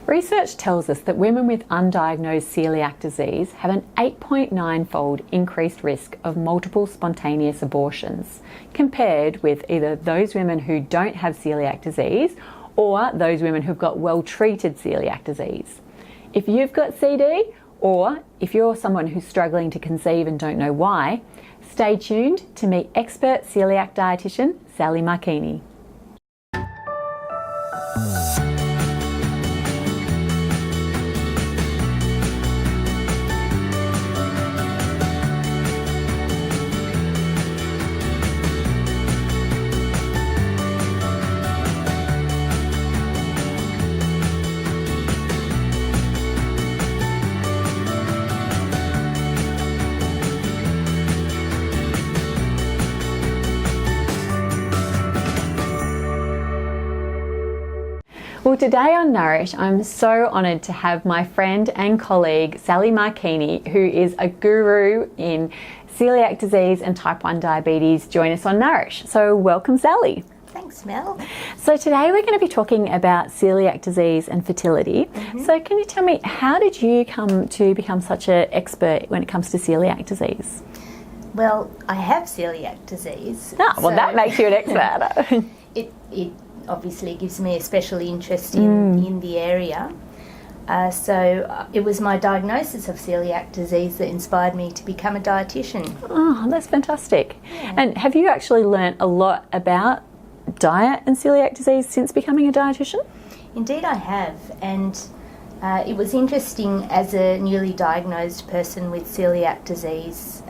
Research tells us that women with undiagnosed celiac disease have an 8.9-fold increased risk of multiple spontaneous abortions compared with either those women who don't have celiac disease or those women who've got well-treated celiac disease. If you've got CD, or if you're someone who's struggling to conceive and don't know why, stay tuned to meet expert celiac dietitian Sally Marchini. Well, today on Nourish, I'm so honoured to have my friend and colleague Sally Marchini, who is a guru in celiac disease and type 1 diabetes, join us on Nourish. So welcome, Sally. Thanks, Mel. So today we're going to be talking about celiac disease and fertility. So can you tell me, how did you come to become such an expert when it comes to celiac disease? Well, I have celiac disease. Well, that makes you an expert. It obviously gives me a special interest in the area. So it was my diagnosis of celiac disease that inspired me to become a dietitian. Oh, that's fantastic. Yeah. And have you actually learnt a lot about diet and celiac disease since becoming a dietitian? Indeed I have, and it was interesting as a newly diagnosed person with celiac disease,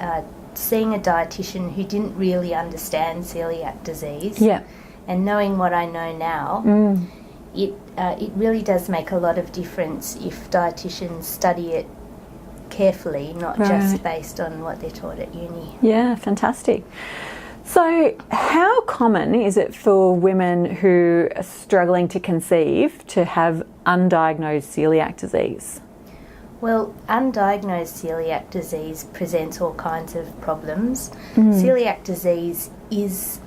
seeing a dietitian who didn't really understand celiac disease. Yeah. And knowing what I know now, it really does make a lot of difference if dietitians study it carefully, not just based on what they're taught at uni. Yeah, fantastic. So how common is it for women who are struggling to conceive to have undiagnosed celiac disease? Well, undiagnosed celiac disease presents all kinds of problems. Celiac disease is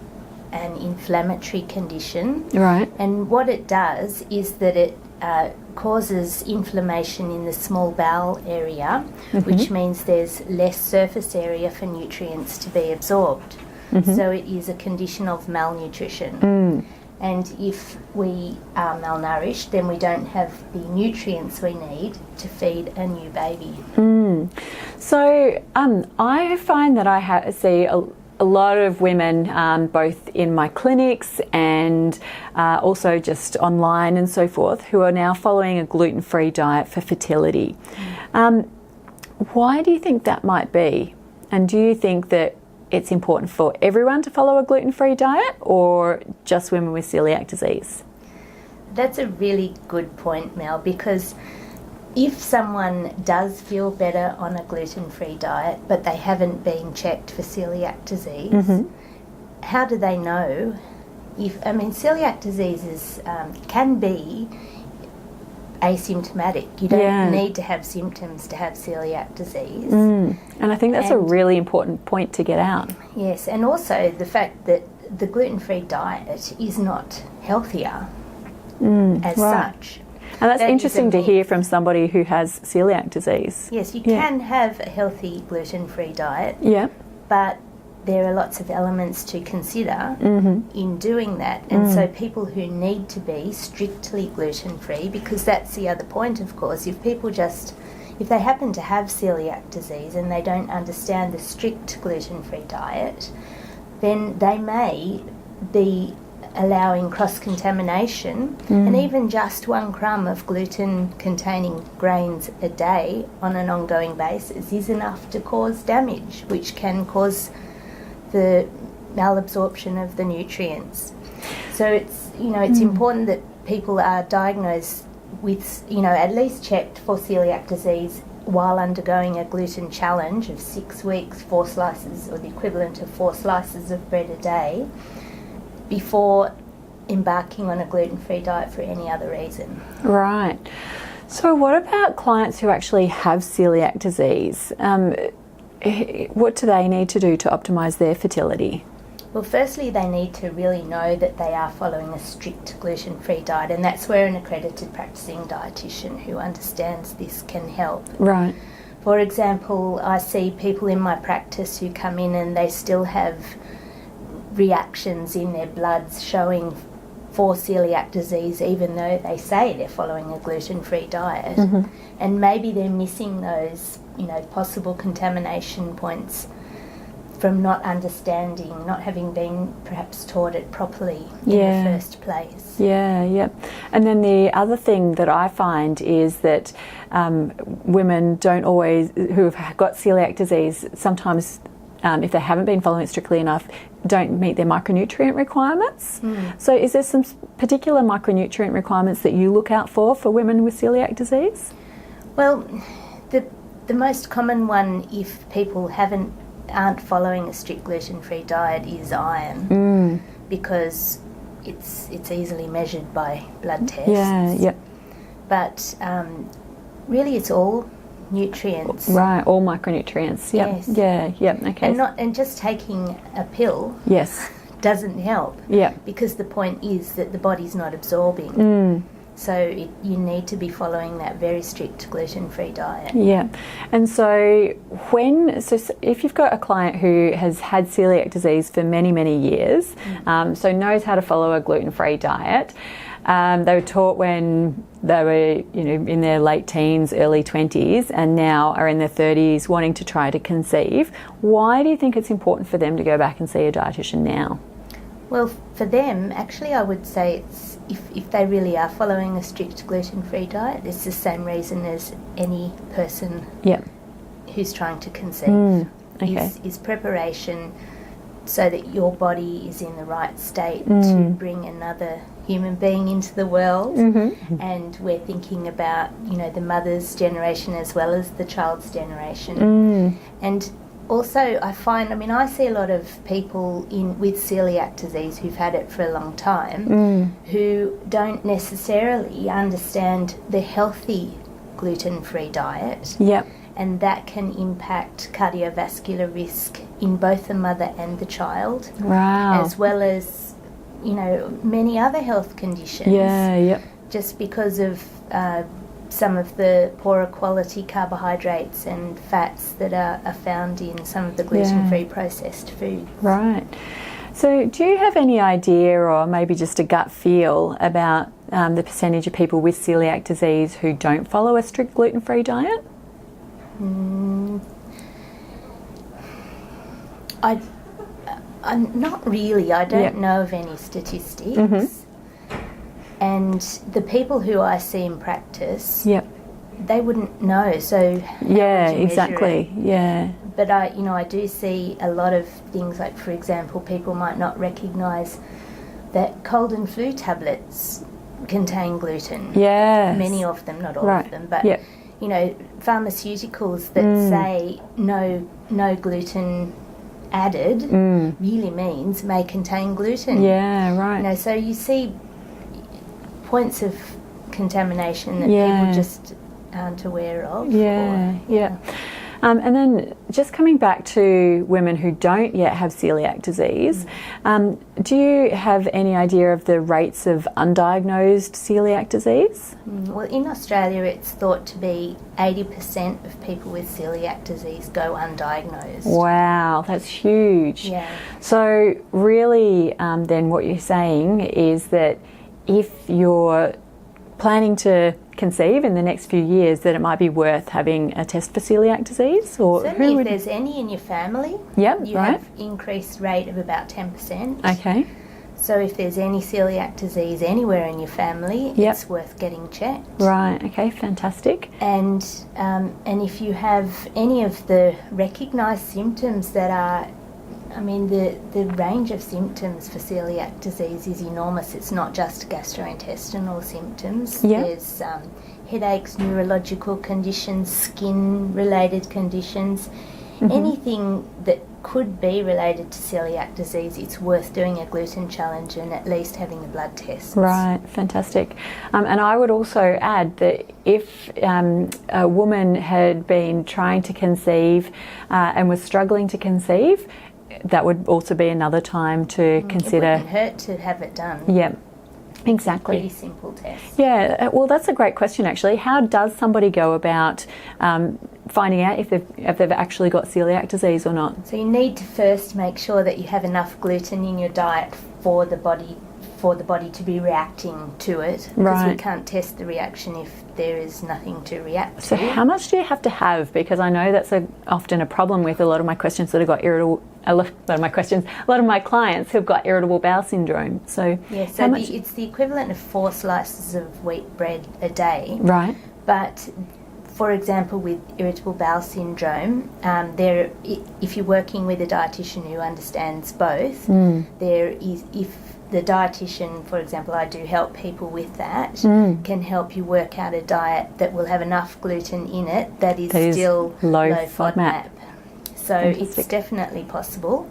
an inflammatory condition. Right. And what it does is that it causes inflammation in the small bowel area, which means there's less surface area for nutrients to be absorbed. So it is a condition of malnutrition. And if we are malnourished, then we don't have the nutrients we need to feed a new baby. So I find that I see a lot of women, both in my clinics and also just online and so forth, who are now following a gluten-free diet for fertility. Why do you think that might be? And do you think that it's important for everyone to follow a gluten-free diet, or just women with celiac disease? That's a really good point, Mel, because if someone does feel better on a gluten-free diet but they haven't been checked for celiac disease, how do they know? Celiac disease can be asymptomatic. You don't need to have symptoms to have celiac disease. And I think that's a really important point to get out. Yes, and also the fact that the gluten-free diet is not healthier as such. And that's interesting to hear from somebody who has celiac disease. Yes, you can have a healthy gluten-free diet, but there are lots of elements to consider in doing that. And so people who need to be strictly gluten-free, because that's the other point, of course, if they happen to have celiac disease and they don't understand the strict gluten-free diet, then they may be allowing cross-contamination, and even just 1 crumb of gluten-containing grains a day on an ongoing basis is enough to cause damage, which can cause the malabsorption of the nutrients. So it's important that people are diagnosed with, at least checked for celiac disease while undergoing a gluten challenge of 6 weeks, 4 slices, or the equivalent of 4 slices of bread a day, before embarking on a gluten-free diet for any other reason. Right. So what about clients who actually have celiac disease? What do they need to do to optimise their fertility? Well, firstly, they need to really know that they are following a strict gluten-free diet, and that's where an accredited practicing dietitian who understands this can help. Right. For example, I see people in my practice who come in and they still have reactions in their bloods showing for celiac disease, even though they say they're following a gluten-free diet. And maybe they're missing those, possible contamination points from not understanding, not having been perhaps taught it properly in the first place. Yeah. And then the other thing that I find is that women don't always, who have got celiac disease, sometimes if they haven't been following it strictly enough, don't meet their micronutrient requirements. So is there some particular micronutrient requirements that you look out for women with celiac disease? Well, the most common one, if people aren't following a strict gluten-free diet, is iron, because it's easily measured by blood tests. But really, it's all nutrients. Right, all micronutrients. Yes. Okay. And just taking a pill. Yes. Doesn't help. Yeah. Because the point is that the body's not absorbing. So you need to be following that very strict gluten-free diet. Yeah. And so if you've got a client who has had celiac disease for many, many years, so knows how to follow a gluten-free diet, they were taught when they were, in their late teens, early 20s, and now are in their 30s wanting to try to conceive, why do you think it's important for them to go back and see a dietitian now? Well, for them, actually, I would say it's if they really are following a strict gluten-free diet, it's the same reason as any person who's trying to conceive. Is preparation so that your body is in the right state to bring another human being into the world. And we're thinking about, the mother's generation as well as the child's generation. And also, I see a lot of people with celiac disease who've had it for a long time who don't necessarily understand the healthy gluten-free diet. And that can impact cardiovascular risk in both the mother and the child. Wow. As well as, many other health conditions. Just because of some of the poorer quality carbohydrates and fats that are found in some of the gluten-free processed foods. Right. So do you have any idea, or maybe just a gut feel, about the percentage of people with celiac disease who don't follow a strict gluten-free diet? I'm not really. I don't know of any statistics. And the people who I see in practice, they wouldn't know. So exactly. But I do see a lot of things, like, for example, people might not recognise that cold and flu tablets contain gluten. Many of them, not all of them, but pharmaceuticals that say no gluten added really means may contain gluten. So you see points of contamination that people just aren't aware of. And then just coming back to women who don't yet have celiac disease, do you have any idea of the rates of undiagnosed celiac disease? Well, in Australia, it's thought to be 80% of people with celiac disease go undiagnosed. Wow, that's huge. So really, then what you're saying is that if you're planning to conceive in the next few years, that it might be worth having a test for celiac disease? Or certainly, if there's any in your family, you have increased rate of about 10%. Okay. So if there's any celiac disease anywhere in your family, it's worth getting checked. Right. Okay. Fantastic. And if you have any of the recognised symptoms that are, the range of symptoms for celiac disease is enormous. It's not just gastrointestinal symptoms. There's headaches, neurological conditions, skin-related conditions. Anything that could be related to celiac disease, it's worth doing a gluten challenge and at least having the blood tests. Right, fantastic. And I would also add that if a woman had been trying to conceive and was struggling to conceive, that would also be another time to consider. It wouldn't hurt to have it done. Yeah, exactly. Pretty simple test. Yeah, well, that's a great question actually. How does somebody go about finding out if they've actually got celiac disease or not? So you need to first make sure that you have enough gluten in your diet for the body to be reacting to it. Because we can't test the reaction if there is nothing to react to. So how much do you have to have? Because I know that's often a problem with a lot of my questions that have got irritable. A lot of my clients who've got irritable bowel syndrome. So yeah, so it's the equivalent of 4 slices of wheat bread a day. Right. But for example, with irritable bowel syndrome, if you're working with a dietitian who understands both, if the dietitian, for example, I do help people with that, can help you work out a diet that will have enough gluten in it that is still low FODMAP. So it's definitely possible.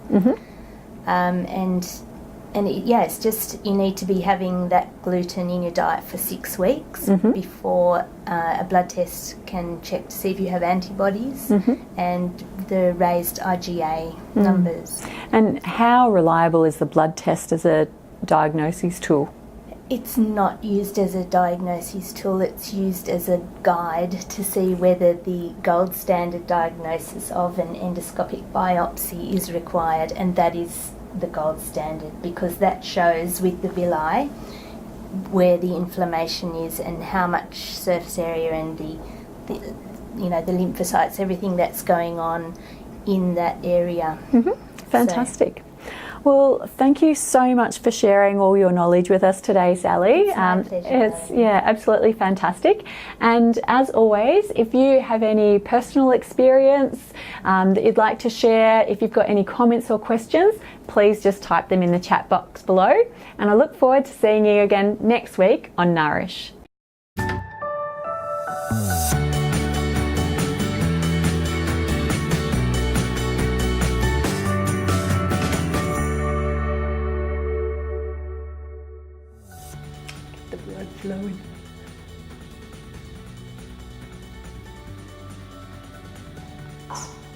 It's just you need to be having that gluten in your diet for 6 weeks before a blood test can check to see if you have antibodies and the raised IgA numbers. And how reliable is the blood test as a diagnosis tool? It's not used as a diagnosis tool, it's used as a guide to see whether the gold standard diagnosis of an endoscopic biopsy is required, and that is the gold standard because that shows with the villi where the inflammation is and how much surface area and the lymphocytes, everything that's going on in that area. Fantastic. Well, thank you so much for sharing all your knowledge with us today, Sally. It's my pleasure. It's absolutely fantastic. And as always, if you have any personal experience that you'd like to share, if you've got any comments or questions, please just type them in the chat box below. And I look forward to seeing you again next week on Nourish. The blood flowing.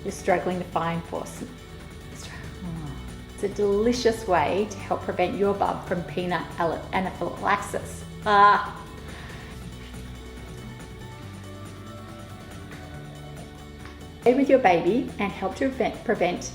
You're struggling to find for some. It's a delicious way to help prevent your bub from peanut anaphylaxis. Stay with your baby and help to prevent